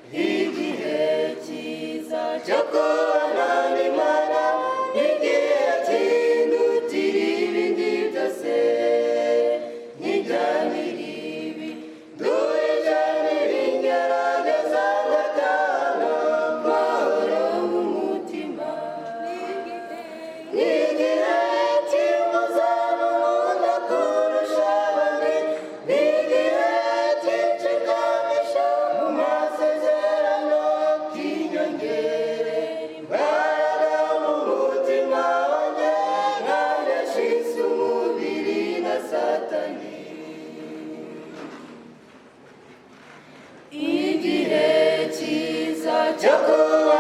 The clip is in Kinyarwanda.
igihe cyiza cyo kubana n'Imana, igihe kindutira ibindi byose, nijyanira ibi duhijanira ingerageza ngatana mahoro mu mutima, n'igihe cy'umuzano nkunda kurusha abandi, n'igihe cy'inshikamisha mu masezerano cy'inyongere imbaraga mu mutima wanjye, nkaneshisha umubiri na Satani. Igihe cyiza cyo kuba